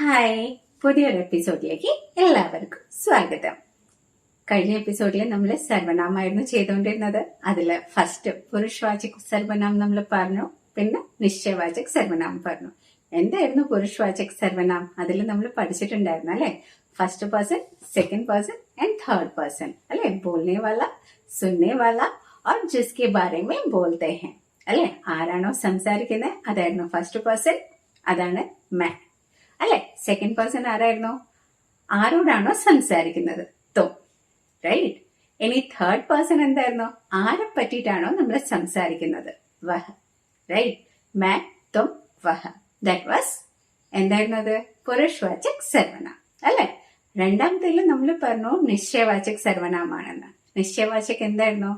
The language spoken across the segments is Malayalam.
ഹായ്, പുതിയൊരു എപ്പിസോഡിലേക്ക് എല്ലാവർക്കും സ്വാഗതം. കഴിഞ്ഞ എപ്പിസോഡിൽ നമ്മൾ സർവനാമായിരുന്നു ചെയ്തുകൊണ്ടിരുന്നത്. അതിൽ ഫസ്റ്റ് പുരുഷവാചക് സർവനാം നമ്മൾ പറഞ്ഞു, പിന്നെ നിശ്ചയവാചക് സർവനാം പറഞ്ഞു. എന്തായിരുന്നു പുരുഷവാചക് സർവനാം? അതിൽ നമ്മൾ പഠിച്ചിട്ടുണ്ടായിരുന്നു അല്ലെ? First person, second person and third person അല്ലെ? ബോൾനെ വാല, സുनने वाला और जिसके बारे में बोलते हैं അല്ലെ? ആരാണോ സംസാരിക്കുന്നത് അതായിരുന്നു ഫസ്റ്റ് പേഴ്സൺ, അതാണ് मैं അല്ലെ? സെക്കൻഡ് പേഴ്സൺ ആരായിരുന്നു? ആരോടാണോ സംസാരിക്കുന്നത്, തും. റൈറ്റ്. ഇനി തേർഡ് പേഴ്സൺ എന്തായിരുന്നു? ആരെ പറ്റിയിട്ടാണോ നമ്മൾ സംസാരിക്കുന്നത്, വഹ. റൈറ്റ്. മേ, തും, വഹ. That was എന്തായിരുന്നത്? പുരുഷവാചക് സർവനാം അല്ലെ? രണ്ടാമത്തേലും നമ്മൾ പറഞ്ഞു നിശ്ചയവാചക് സർവനാമാണെന്ന്. നിശ്ചയവാചക് എന്തായിരുന്നു?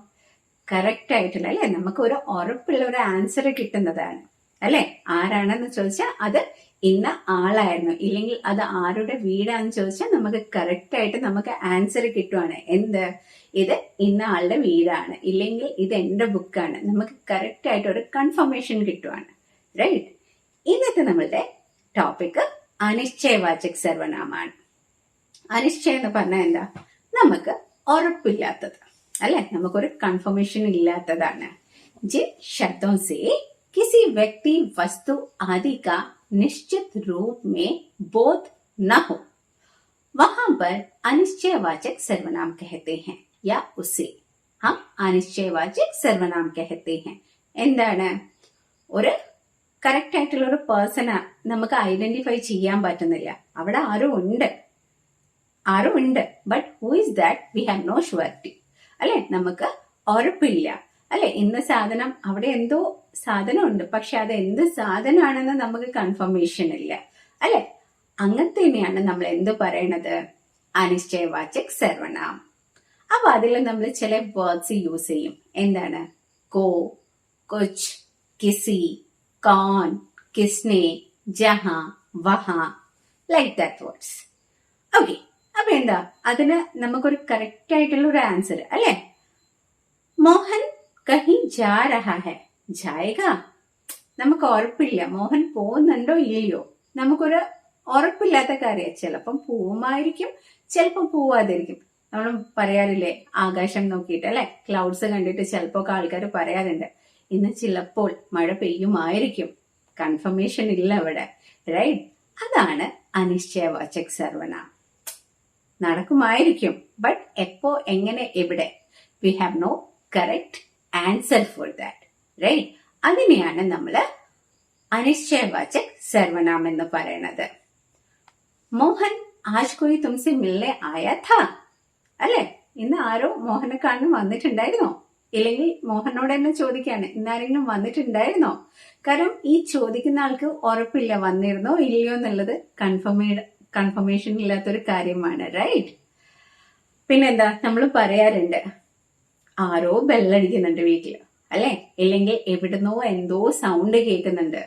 കറക്റ്റ് ആയിട്ടുള്ള അല്ലെ, നമുക്ക് ഒരു ഉറപ്പുള്ള ഒരു ആൻസർ കിട്ടുന്നതാണ് അല്ലെ? ആരാണെന്ന് ചോദിച്ചാൽ അത് ഇന്ന ആളായിരുന്നു, ഇല്ലെങ്കിൽ അത് ആരുടെ വീടാന്ന് ചോദിച്ചാൽ നമുക്ക് കറക്റ്റ് ആയിട്ട് നമുക്ക് ആൻസർ കിട്ടുവാണ്. എന്ത്? ഇത് ഇന്ന ആളുടെ വീടാണ്, ഇല്ലെങ്കിൽ ഇത് എന്റെ ബുക്കാണ്. നമുക്ക് കറക്റ്റ് ആയിട്ട് ഒരു കൺഫർമേഷൻ കിട്ടുവാണ്. റൈറ്റ്. ഇന്നത്തെ നമ്മളുടെ ടോപ്പിക് അനിശ്ചയവാചക് സർവനാമാണ്. അനിശ്ചയം എന്ന് പറഞ്ഞാൽ എന്താ? നമുക്ക് ഉറപ്പില്ലാത്തത് അല്ലെ? നമുക്കൊരു കൺഫർമേഷൻ ഇല്ലാത്തതാണ്. जिन शब्दों से किसी व्यक्ति, वस्तु आदि का निश्चित रूप में बोध न हो, वहां पर अनिश्चयवाचक सर्वनाम कहते हैं, या उसे हम अनिश्चयवाचक सर्वनाम कहते हैं. എന്താണ്? ഒരു കറക്റ്റ് ആയിട്ടുള്ള ഒരു പേഴ്സണെ നമുക്ക് ഐഡന്റിഫൈ ചെയ്യാൻ പറ്റുന്നില്ല. അവിടെ ആരോ ഉണ്ട്, but who is that? We have no surety അല്ലെ? നമുക്ക് ഉറപ്പില്ല അല്ലെ? ഇന്ന സാധനം, അവിടെ എന്തോ സാധനം ഉണ്ട്, പക്ഷെ അത് എന്ത് സാധനമാണെന്ന് നമുക്ക് കൺഫർമേഷൻ ഇല്ല അല്ലെ? അങ്ങനത്തെ തന്നെയാണ് നമ്മൾ എന്ത് പറയണത്? അനിശ്ചയവാചക് സർവനാം. അപ്പൊ അതിൽ നമ്മൾ ചില വേർഡ്സ് യൂസ് ചെയ്യും. എന്താണ്? കോ, കുച്ച്, കിസി, കോൺ, കിസ്നെ, ജഹാ, വഹാ, ലൈക്ക് ദാറ്റ് വേർഡ്സ്. ഓക്കെ. അപ്പൊ എന്താ? അതിന് നമുക്കൊരു കറക്റ്റ് ആയിട്ടുള്ള ഒരു ആൻസർ അല്ലെ? മോഹൻ കഹി ജാ രഹാ ഹെ, ജായേഗ. നമുക്ക് ഉറപ്പില്ല, മോഹൻ പോകുന്നുണ്ടോ ഇല്ലയോ, നമുക്കൊരു ഉറപ്പില്ലാത്ത കാര്യം. ചിലപ്പം പോവുമായിരിക്കും, ചിലപ്പം പോവാതിരിക്കും. നമ്മൾ പറയാറില്ലേ, ആകാശം നോക്കിയിട്ട് അല്ലെ, ക്ലൗഡ്സ് കണ്ടിട്ട് ചിലപ്പോ ആൾക്കാർ പറയാറുണ്ട്, ഇന്ന് ചിലപ്പോൾ മഴ പെയ്യുമായിരിക്കും. കൺഫർമേഷൻ ഇല്ല അവിടെ. റൈറ്റ്. അതാണ് അനിശ്ചയവാചക് സർവനാം. നടക്കുമായിരിക്കും, ബട്ട് എപ്പോ, എങ്ങനെ, എവിടെ? We have no correct answer for that. Right. അതിനെയാണ് നമ്മള് അനിശ്ചയവാചക് സർവനാം എന്ന് പറയണത്. മോഹൻ ആജ് കോയി തുംസെ മിൽനെ ആയാ ഥാ അല്ലെ? ഇന്ന് ആരോ മോഹനെ കാണാൻ വന്നിട്ടുണ്ടായിരുന്നോ? ഇല്ലെങ്കിൽ മോഹനോട് തന്നെ ചോദിക്കാണ്, ഇന്നാരെങ്കിലും വന്നിട്ടുണ്ടായിരുന്നോ? കാരണം ഈ ചോദിക്കുന്ന ആൾക്ക് ഉറപ്പില്ല വന്നിരുന്നോ ഇല്ലയോ എന്നുള്ളത്. കൺഫർമേഷൻ ഇല്ലാത്തൊരു കാര്യമാണ്. റൈറ്റ്. പിന്നെന്താ? നമ്മൾ പറയാറുണ്ട്, ആരോ ബെല്ലടിക്കുന്നുണ്ട് വീട്ടില് അല്ലെ? ഇല്ലെങ്കിൽ എവിടുന്നോ എന്തോ സൗണ്ട് കേൾക്കുന്നുണ്ട്.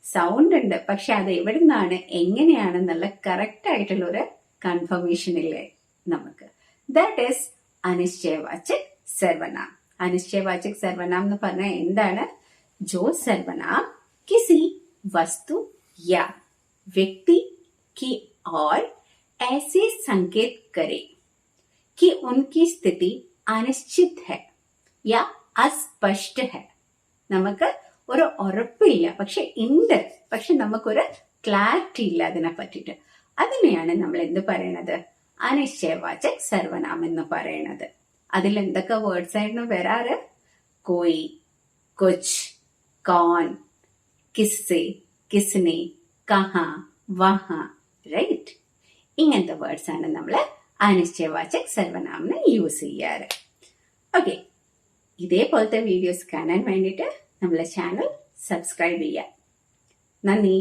സൗണ്ട് ഉണ്ട്, പക്ഷെ അത് എവിടുന്നാണ്, എങ്ങനെയാണെന്നുള്ള കറക്റ്റ് ആയിട്ടുള്ള ഒരു കൺഫർമേഷൻ ഇല്ലേ നമുക്ക്. That is അനിശ്ചയവാചക് സർവനാം. അനിശ്ചയവാചക് സർവനാം എന്ന് പറഞ്ഞാൽ എന്താണ്? ജോ സർവനാം കിസി വസ്തു യാ വ്യക്തി की और ऐसे संकेत करे कि उनकी स्थिति अनिश्चित है या अस्पष्ट है. നമുക്ക് ഒരു ഉറപ്പില്ല, പക്ഷെ ഉണ്ട്, പക്ഷെ നമുക്കൊരു ക്ലാരിറ്റി ഇല്ല അതിനെ പറ്റിയിട്ട്. അതിനെയാണ് നമ്മൾ എന്ത് പറയണത്? അനിശ്ചയവാചക് സർവനാം എന്ന് പറയണത്. അതിൽ എന്തൊക്കെ വേർഡ്സ് ആയിരുന്നു വരാറ്? കോയി, കുച്ച്, കോൺ, കിസ്സെ, കിസ്നെ, കഹാ, വഹാ. റൈറ്റ്. ഇങ്ങനത്തെ വേർഡ്സ് ആണ് നമ്മൾ അനിശ്ചയവാചക് സർവനാമിന് യൂസ് ചെയ്യാറ്. ഓക്കെ. ഇതേപോലത്തെ വീഡിയോസ് കാണാൻ വേണ്ടിയിട്ട് നമ്മളെ ചാനൽ സബ്സ്ക്രൈബ് ചെയ്യാം. നന്ദി.